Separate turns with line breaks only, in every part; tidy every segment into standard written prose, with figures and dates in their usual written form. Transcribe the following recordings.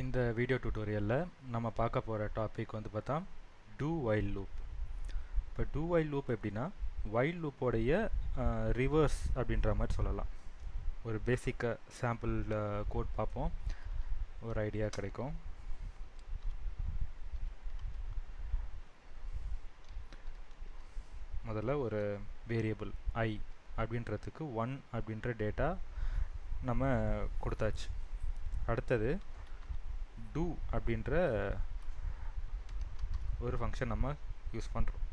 இந்த வீடியோ டியூட்டோரியலில் நம்ம பார்க்க போகிற டாபிக் வந்து பார்த்தா டூ வைல் லூப். இப்போ டூ வைல் லூப் எப்படின்னா வைல் லூப்போடைய ரிவர்ஸ் அப்படின்ற மாதிரி சொல்லலாம். ஒரு பேசிக்காக சாம்பிள் கோட் பார்ப்போம், ஒரு ஐடியா கிடைக்கும். முதல்ல ஒரு வேரியபிள் ஐ அப்படின்றதுக்கு 1 அப்படின்ற டேட்டா நம்ம கொடுத்தாச்சு. அடுத்தது டூ அப்படின்ற ஒரு ஃபங்க்ஷன் நம்ம யூஸ் பண்ணுறோம்.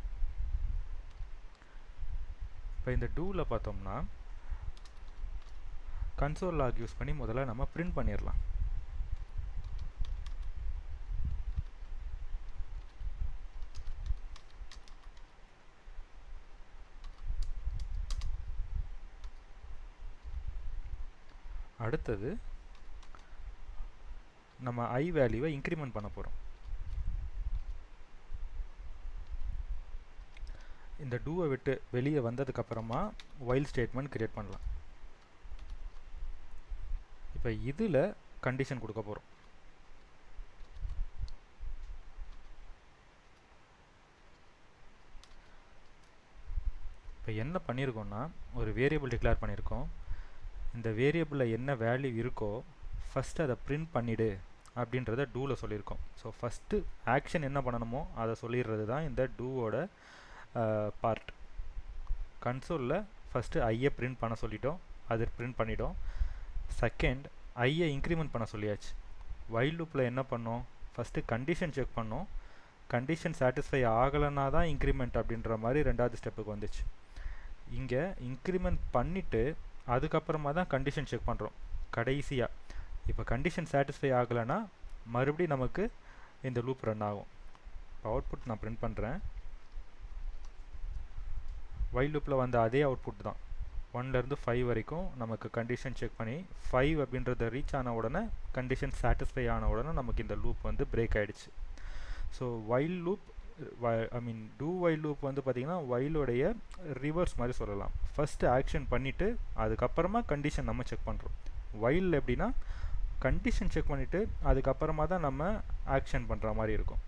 இப்போ இந்த டூவில் பார்த்தோம்னா கன்சோல் லாக் யூஸ் பண்ணி முதல்ல நம்ம பிரிண்ட் பண்ணிடலாம். அடுத்தது நம்ம ஐ வேல்யூவை இன்க்ரிமெண்ட் பண்ண போகிறோம். இந்த டூவை விட்டு வெளியே வந்ததுக்கப்புறமா வைல் ஸ்டேட்மெண்ட் கிரியேட் பண்ணலாம். இப்போ இதில் கண்டிஷன் கொடுக்க போகிறோம். இப்போ என்ன பண்ணியிருக்கோம்னா ஒரு வேரியபிள் டிக்ளேர் பண்ணியிருக்கோம். இந்த வேரியபிளில் என்ன வேல்யூ இருக்கோ ஃபஸ்ட்டு அதை பிரிண்ட் பண்ணிவிடு அப்படின்றத டூவில் சொல்லியிருக்கோம். ஸோ ஃபஸ்ட்டு ஆக்ஷன் என்ன பண்ணணுமோ அதை சொல்லிடுறது தான் இந்த டூவோட பார்ட். கன்சோலில் ஃபஸ்ட்டு ஐயை பிரிண்ட் பண்ண சொல்லிட்டோம், அது பிரிண்ட் பண்ணிட்டோம். செகண்ட் ஐயை இன்க்ரிமெண்ட் பண்ண சொல்லியாச்சு. வைல் லூப்பில் என்ன பண்ணோம், ஃபஸ்ட்டு கண்டிஷன் செக் பண்ணோம். கண்டிஷன் சாட்டிஸ்ஃபை ஆகலைன்னா தான் இன்க்ரிமெண்ட் அப்படின்ற மாதிரி ரெண்டாவது ஸ்டெப்புக்கு வந்துச்சு. இங்கே இன்க்ரிமெண்ட் பண்ணிவிட்டு அதுக்கப்புறமா தான் கண்டிஷன் செக் பண்ணுறோம் கடைசியாக. இப்போ கண்டிஷன் சாட்டிஸ்ஃபை ஆகலைன்னா மறுபடியும் நமக்கு இந்த லூப் ரன் ஆகும். இப்போ அவுட்புட் நான் பிரிண்ட் பண்ணுறேன். வைல் லூப்பில் வந்த அதே அவுட்புட் தான். 1லேருந்து 5 வரைக்கும் நமக்கு கண்டிஷன் செக் பண்ணி 5 அப்படின்றத ரீச் ஆன உடனே கண்டிஷன் சாட்டிஸ்ஃபை ஆன உடனே நமக்கு இந்த லூப் வந்து பிரேக் ஆகிடுச்சு. So while loop two while loop வந்து பார்த்திங்கன்னா வைலோடைய ரிவர்ஸ் மாதிரி சொல்லலாம். ஃபஸ்ட்டு ஆக்ஷன் பண்ணிவிட்டு அதுக்கப்புறமா கண்டிஷன் நம்ம செக் பண்ணுறோம். வைல் எப்படின்னா கண்டிஷன் செக் பண்ணிவிட்டு அதுக்கப்புறமா தான் நம்ம ஆக்ஷன் பண்ணுற மாதிரி இருக்கும்.